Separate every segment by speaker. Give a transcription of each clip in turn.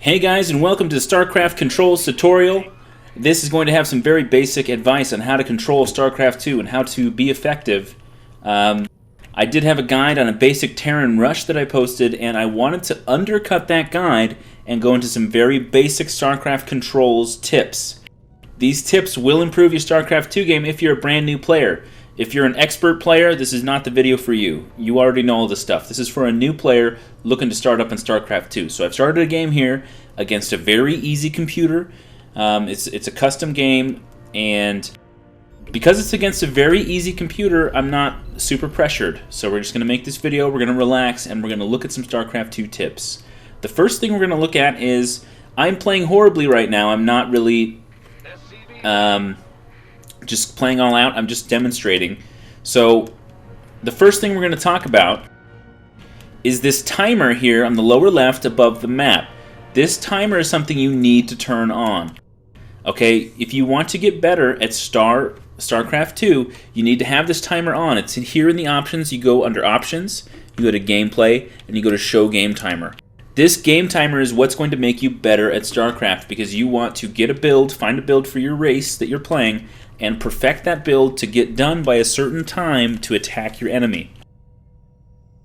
Speaker 1: Hey guys, and welcome to the Starcraft controls tutorial. This is going to have some very basic advice on how to control Starcraft 2 and how to be effective. I did have a guide on a basic Terran rush that I posted, and I wanted to undercut that guide and go into some very basic Starcraft controls tips. These tips will improve your Starcraft 2 game if you're a brand new player. If you're an expert player, this is not the video for you. You already know all this stuff. This is for a new player looking to start up in Starcraft 2. So I've started a game here against a very easy computer. It's a custom game, and because it's against a very easy computer, I'm not super pressured. So we're just going to make this video, we're going to relax, and we're going to look at some Starcraft 2 tips. The first thing we're going to look at is, I'm playing horribly right now. I'm not really just playing all out, I'm just demonstrating. So the first thing we're going to talk about is this timer here on the lower left above the map. This timer is something you need to turn on. Okay, if you want to get better at Starcraft 2, you need to have this timer on. It's here in the options. You go under options, you go to gameplay, and you go to show game timer. This game timer is what's going to make you better at Starcraft, because you want to get a build, find a build for your race that you're playing, and perfect that build to get done by a certain time to attack your enemy.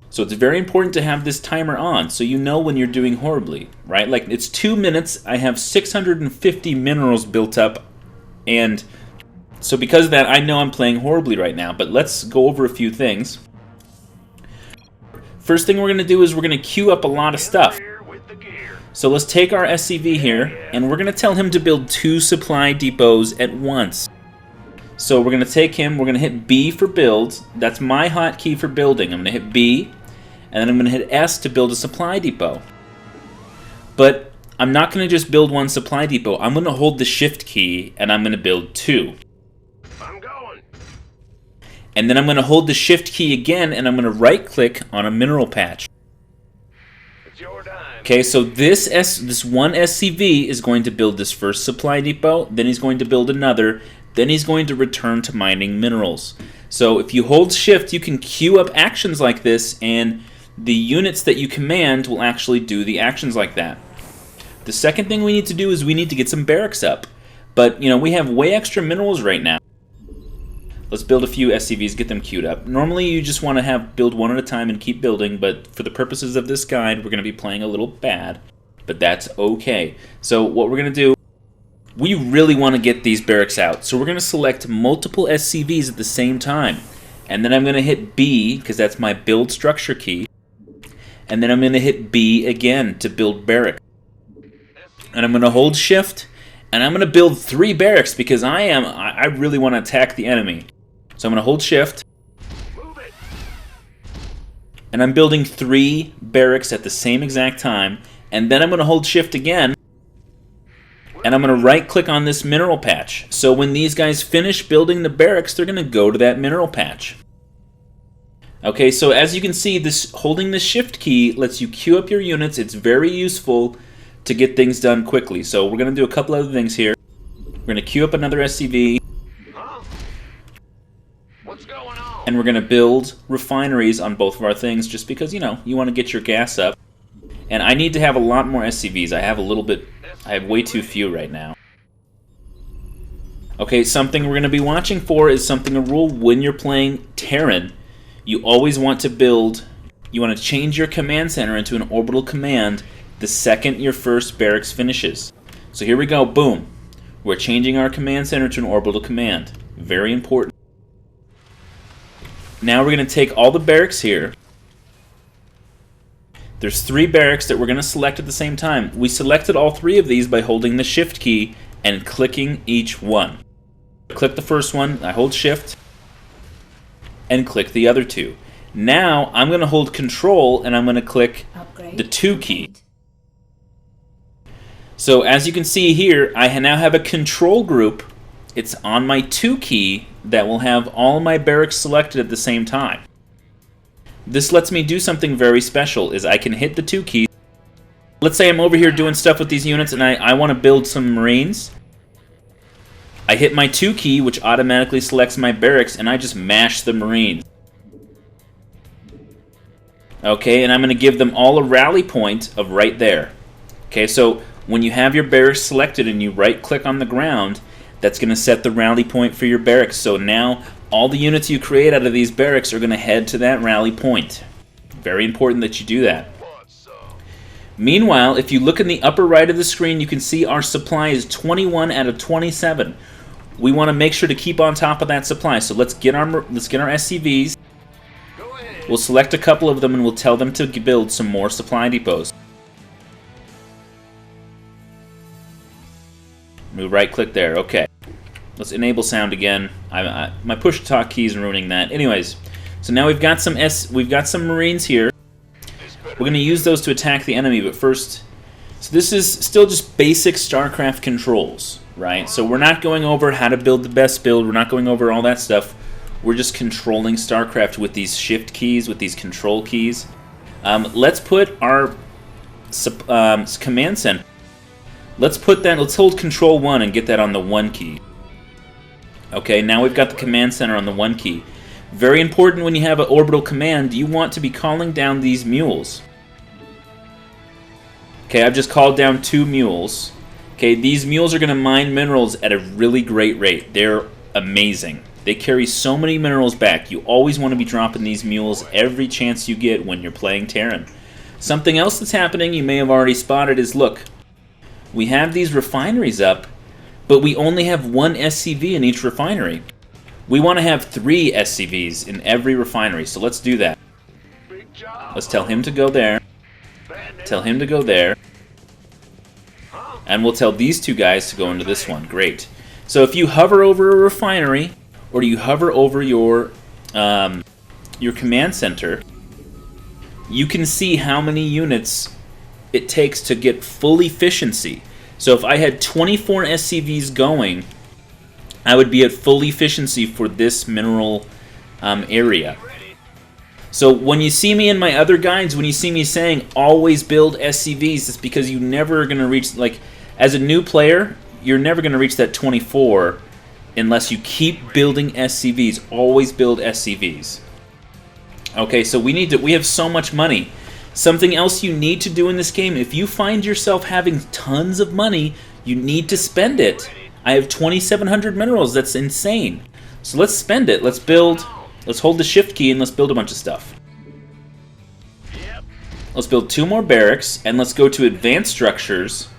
Speaker 1: So it's very important to have this timer on so you know when you're doing horribly, right? Like, it's 2 minutes, I have 650 minerals built up, and so because of that, I know I'm playing horribly right now. But let's go over a few things. First thing we're going to do is we're going to queue up a lot of stuff. So let's take our SCV here, and we're going to tell him to build 2 supply depots at once. So we're going to take him, we're going to hit B for build. That's my hotkey for building. I'm going to hit B, and then I'm going to hit S to build a supply depot. But I'm not going to just build 1 supply depot. I'm going to hold the shift key, and I'm going to build 2. I'm going. And then I'm going to hold the shift key again, and I'm going to right-click on a mineral patch. It's your time. Okay, so this one SCV is going to build this first supply depot, then he's going to build another, then he's going to return to mining minerals. So if you hold shift, you can queue up actions like this, and the units that you command will actually do the actions like that. The second thing we need to do is we need to get some barracks up. But, you know, we have way extra minerals right now. Let's build a few SCVs, get them queued up. Normally you just want to build 1 at a time and keep building, but for the purposes of this guide, we're going to be playing a little bad. But that's okay. So what we're going to do, we really want to get these barracks out. So we're going to select multiple SCVs at the same time. And then I'm going to hit B, because that's my build structure key. And then I'm going to hit B again to build barracks. And I'm going to hold shift, and I'm going to build 3 barracks, because I really want to attack the enemy. So I'm going to hold shift, and I'm building 3 barracks at the same exact time. And then I'm going to hold shift again, and I'm going to right-click on this mineral patch. So when these guys finish building the barracks, they're going to go to that mineral patch. Okay, so as you can see, holding the shift key lets you queue up your units. It's very useful to get things done quickly. So we're going to do a couple other things here. We're going to queue up another SCV. What's going on? And we're going to build refineries on both of our things, just because, you know, you want to get your gas up. And I need to have a lot more SCVs. I have way too few right now. Okay, something we're going to be watching for is a rule when you're playing Terran. You always want to you want to change your command center into an orbital command the second your first barracks finishes. So here we go, boom. We're changing our command center to an orbital command. Very important. Now we're going to take all the barracks here. There's 3 barracks that we're going to select at the same time. We selected all 3 of these by holding the shift key and clicking each one. Click the first one, I hold shift, and click the other 2. Now I'm going to hold control, and I'm going to click the 2 key. So as you can see here, I now have a control group. It's on my 2 key that will have all my barracks selected at the same time. This lets me do something very special, is I can hit the 2 keys. Let's say I'm over here doing stuff with these units, and I want to build some Marines. I hit my 2 key, which automatically selects my barracks, and I just mash the Marines. Okay, and I'm going to give them all a rally point of right there. Okay, so When you have your barracks selected and you right-click on the ground, that's going to set the rally point for your barracks. So now all the units you create out of these barracks are going to head to that rally point. Very important that you do that. Meanwhile, if you look in the upper right of the screen, you can see our supply is 21 out of 27. We want to make sure to keep on top of that supply. So let's get our SCVs. We'll select a couple of them and we'll tell them to build some more supply depots. Move right-click there. Okay. Let's enable sound again. My push-to-talk key is ruining that. Anyways, so now we've got some Marines here. We're going to use those to attack the enemy, but first... So this is still just basic StarCraft controls, right? So we're not going over how to build the best build. We're not going over all that stuff. We're just controlling StarCraft with these shift keys, with these control keys. Let's put our command center. Let's hold Control 1 and get that on the 1 key. Okay, now we've got the command center on the 1 key. Very important when you have an orbital command, you want to be calling down these mules. Okay, I've just called down 2 mules. Okay, these mules are going to mine minerals at a really great rate. They're amazing. They carry so many minerals back. You always want to be dropping these mules every chance you get when you're playing Terran. Something else that's happening you may have already spotted is, look, we have these refineries up, but we only have 1 SCV in each refinery. We want to have 3 SCVs in every refinery, so let's do that. Let's tell him to go there. Tell him to go there. And we'll tell these 2 guys to go into this one. Great. So if you hover over a refinery, or you hover over your command center, you can see how many units it takes to get full efficiency. So if I had 24 SCVs going, I would be at full efficiency for this mineral area. So when you see me in my other guides, when you see me saying always build SCVs, it's because you're never going to reach, like, as a new player, you're never going to reach that 24 unless you keep building SCVs. Always build SCVs. Okay, so we have so much money. Something else you need to do in this game, if you find yourself having tons of money, you need to spend it. I have 2,700 minerals. That's insane. So let's spend it. Let's build. Let's hold the shift key and let's build a bunch of stuff. Let's build 2 more barracks and let's go to advanced structures.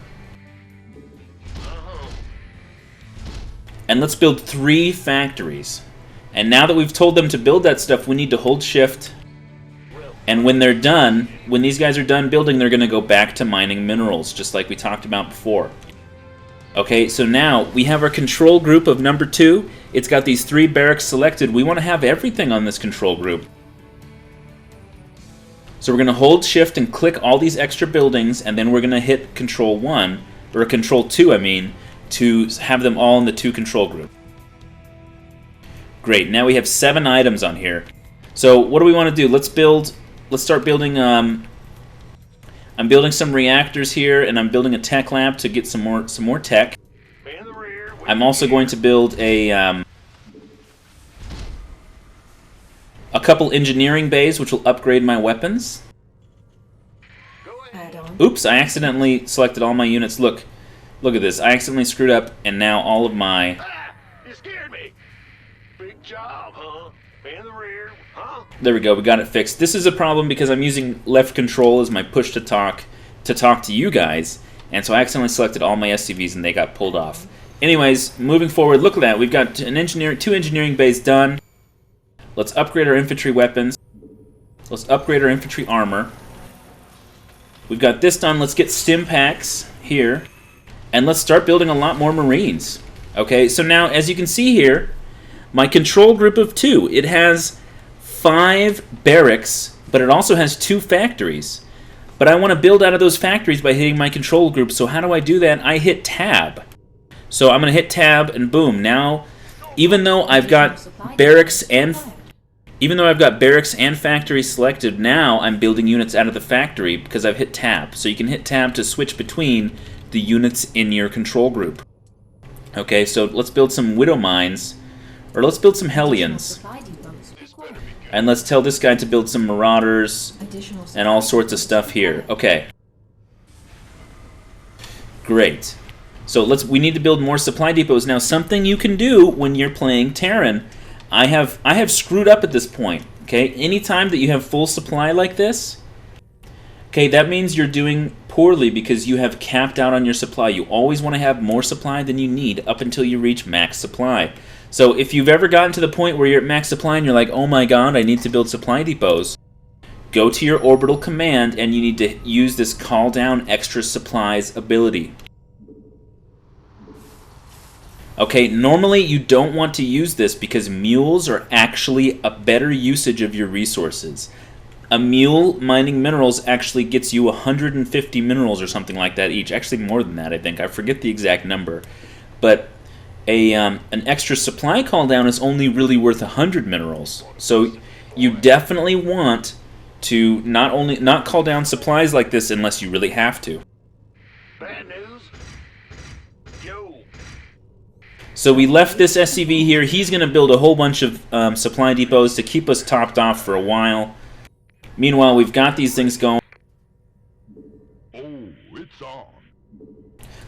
Speaker 1: And let's build 3 factories. And now that we've told them to build that stuff, we need to hold shift. And when they're done, when these guys are done building, they're going to go back to mining minerals, just like we talked about before. Okay, so now we have our control group of number 2. It's got these 3 barracks selected. We want to have everything on this control group. So we're going to hold shift and click all these extra buildings, and then we're going to hit control 1, or control 2, I mean, to have them all in the 2 control group. Great, now we have 7 items on here. So what do we want to do? Let's start building, I'm building some reactors here, and I'm building a tech lab to get some more tech. I'm also going to build a couple engineering bays, which will upgrade my weapons. Oops, I accidentally selected all my units. Look at this. I accidentally screwed up, and now all of my...
Speaker 2: You scared me. Big job, huh? In the rear, huh?
Speaker 1: There we go, we got it fixed. This is a problem because I'm using left control as my push to talk to you guys, and so I accidentally selected all my SCVs and they got pulled off. Anyways, moving forward, look at that. We've got 2 engineering bays done. Let's upgrade our infantry weapons. Let's upgrade our infantry armor. We've got this done. Let's get stim packs here. And let's start building a lot more Marines. Okay, so now, as you can see here, my control group of 2, it has 5 barracks, but it also has 2 factories. But I want to build out of those factories by hitting my control group, so how do I do that? I hit tab. So I'm going to hit tab, and boom, now, even though I've got barracks and factories selected, now I'm building units out of the factory because I've hit tab. So you can hit tab to switch between the units in your control group. Okay, so let's build some Widow Mines, or let's build some Hellions. And let's tell this guy to build some Marauders and all sorts of stuff here. Okay. Great. So we need to build more supply depots. Now, something you can do when you're playing Terran, I have screwed up at this point. Okay, anytime that you have full supply like this, okay, that means you're doing poorly because you have capped out on your supply. You always want to have more supply than you need up until you reach max supply. So if you've ever gotten to the point where you're at max supply and you're like, oh my god, I need to build supply depots, go to your orbital command and you need to use this call down extra supplies ability. Okay, normally you don't want to use this because mules are actually a better usage of your resources. A mule mining minerals actually gets you 150 minerals or something like that each. Actually more than that, I think. I forget the exact number. But an extra supply call down is only really worth 100 minerals. So you definitely want to not call down supplies like this unless you really have to.
Speaker 2: Bad news? Yo.
Speaker 1: So we left this SCV here. He's going to build a whole bunch of supply depots to keep us topped off for a while. Meanwhile, we've got these things going.
Speaker 2: Oh, it's on.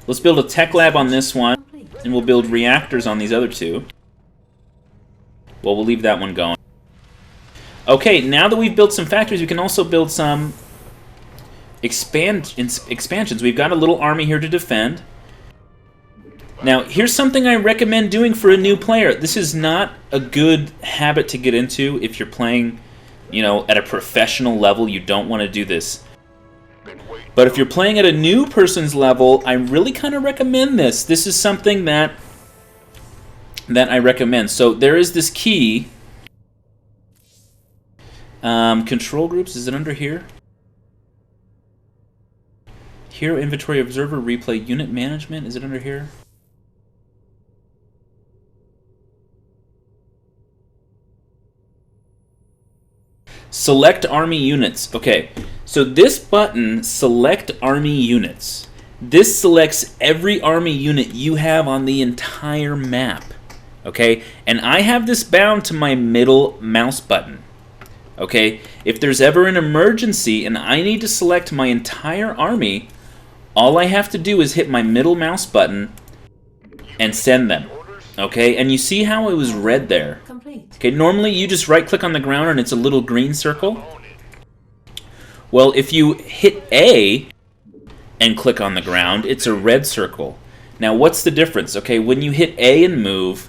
Speaker 1: Let's build a tech lab on this one, and we'll build reactors on these other two. Well, we'll leave that one going. Okay, now that we've built some factories, we can also build some expansions. We've got a little army here to defend. Now, here's something I recommend doing for a new player. This is not a good habit to get into if you're playing, you know, at a professional level. You don't want to do this. But if you're playing at a new person's level, I really kind of recommend this. This is something that I recommend. So there is this key. Control groups, is it under here? Hero inventory observer replay unit management, is it under here? Select army units. Okay, so this button, select army units. This selects every army unit you have on the entire map. Okay, and I have this bound to my middle mouse button. Okay, if there's ever an emergency and I need to select my entire army, all I have to do is hit my middle mouse button and send them. Okay, and you see how it was red there? Okay, normally you just right-click on the ground and it's a little green circle. Well, if you hit A and click on the ground, it's a red circle. Now, what's the difference? Okay, when you hit A and move,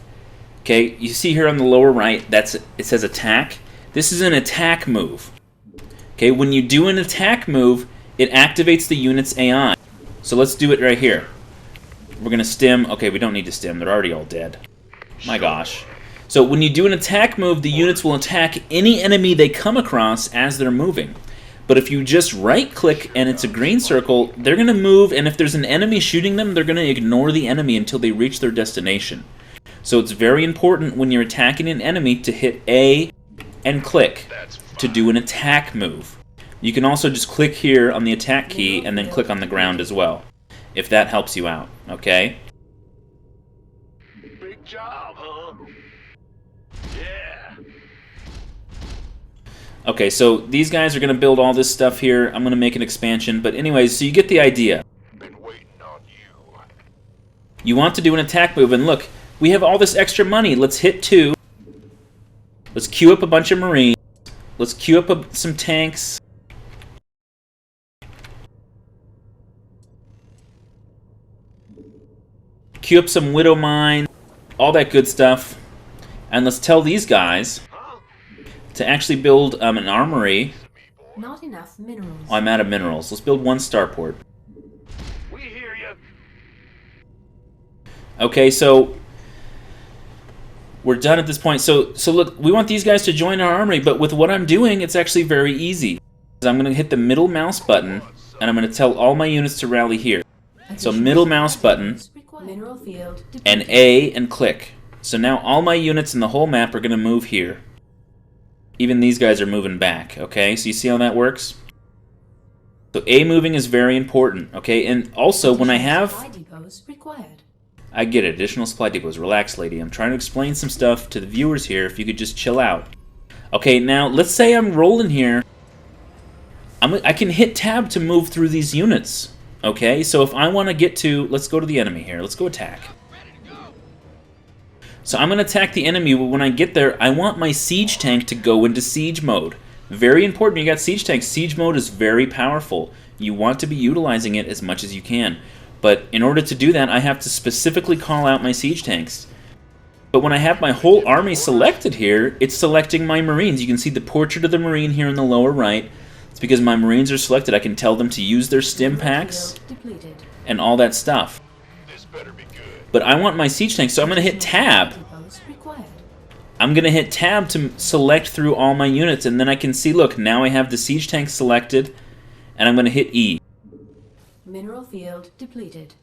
Speaker 1: okay, you see here on the lower right, it says attack. This is an attack move. Okay, when you do an attack move, it activates the unit's AI. So let's do it right here. We're going to stim. Okay, we don't need to stim. They're already all dead. My gosh. So when you do an attack move, the units will attack any enemy they come across as they're moving. But if you just right-click and it's a green circle, they're going to move, and if there's an enemy shooting them, they're going to ignore the enemy until they reach their destination. So it's very important when you're attacking an enemy to hit A and click to do an attack move. You can also just click here on the attack key and then click on the ground as well, if that helps you out, okay?
Speaker 2: Big job, huh? Yeah.
Speaker 1: Okay, so these guys are going to build all this stuff here. I'm going to make an expansion, but anyways, so you get the idea.
Speaker 2: Been waiting on you.
Speaker 1: You want to do an attack move, and look, we have all this extra money. Let's hit 2. Let's queue up a bunch of Marines. Let's queue up some tanks. Queue up some Widow Mine. All that good stuff. And let's tell these guys to actually build an armory.
Speaker 3: Not enough minerals.
Speaker 1: Oh, I'm out of minerals. Let's build 1 starport.
Speaker 2: We hear you.
Speaker 1: Okay, so we're done at this point. So look, we want these guys to join our armory, but with what I'm doing, it's actually very easy. I'm going to hit the middle mouse button, and I'm going to tell all my units to rally here. So middle mouse button,
Speaker 3: Mineral field
Speaker 1: and A, and click. So now all my units in the whole map are going to move here. Even these guys are moving back, okay? So you see how that works? So A moving is very important, okay? And also, when I have... I get it, additional supply depots. Relax, lady. I'm trying to explain some stuff to the viewers here, if you could just chill out. Okay, now, let's say I'm rolling here. I can hit tab to move through these units. Okay, so if I want to get to... Let's go to the enemy here. Let's go attack. So I'm going to attack the enemy, but when I get there, I want my siege tank to go into siege mode. Very important when you got siege tanks. Siege mode is very powerful. You want to be utilizing it as much as you can. But in order to do that, I have to specifically call out my siege tanks. But when I have my whole army selected here, it's selecting my Marines. You can see the portrait of the Marine here in the lower right. It's because my Marines are selected. I can tell them to use their stim packs and all that stuff. But I want my siege tank, so I'm going to hit tab. I'm going to hit tab to select through all my units, and then I can see, look, now I have the siege tank selected, and I'm going to hit E.
Speaker 3: Mineral field depleted.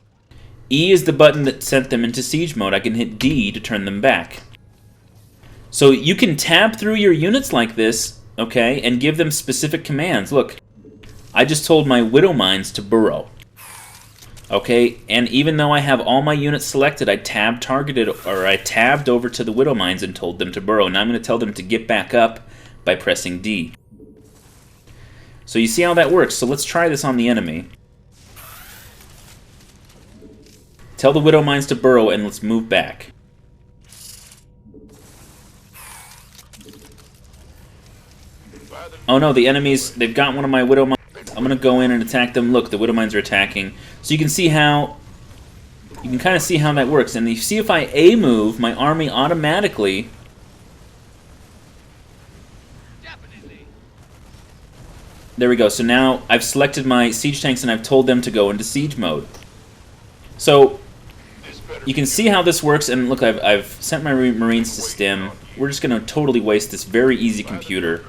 Speaker 1: E is the button that sent them into siege mode. I can hit D to turn them back. So you can tab through your units like this, okay, and give them specific commands. Look, I just told my Widow Mines to burrow. Okay, and even though I have all my units selected, I tabbed over to the Widow Mines and told them to burrow. Now I'm going to tell them to get back up by pressing D. So you see how that works. So let's try this on the enemy. Tell the Widow Mines to burrow, and let's move back. Oh no, the enemies, they've got one of my Widow Mines. I'm going to go in and attack them. Look, the Widow Mines are attacking. So you can see how, you can kind of see how that works. And you see if I A-move, my army automatically... There we go. So now I've selected my siege tanks and I've told them to go into siege mode. So you can see how this works. And look, I've sent my Marines to stim. We're just going to totally waste this very easy computer.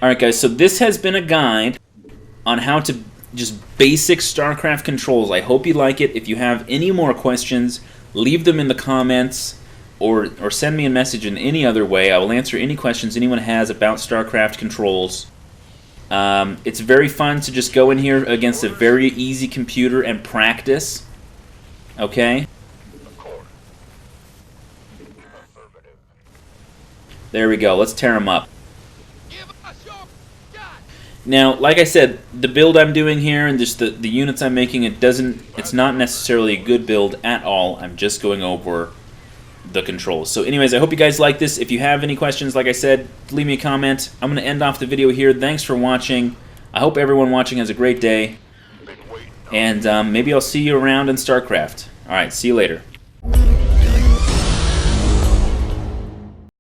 Speaker 1: Alright guys, so this has been a guide on how to just basic StarCraft controls. I hope you like it. If you have any more questions, leave them in the comments or send me a message in any other way. I will answer any questions anyone has about StarCraft controls. It's very fun to just go in here against a very easy computer and practice. Okay? There we go. Let's tear them up. Now, like I said, the build I'm doing here and just the units I'm making, it's not necessarily a good build at all. I'm just going over the controls. So anyways, I hope you guys like this. If you have any questions, like I said, leave me a comment. I'm going to end off the video here. Thanks for watching. I hope everyone watching has a great day. And maybe I'll see you around in StarCraft. Alright, see you later.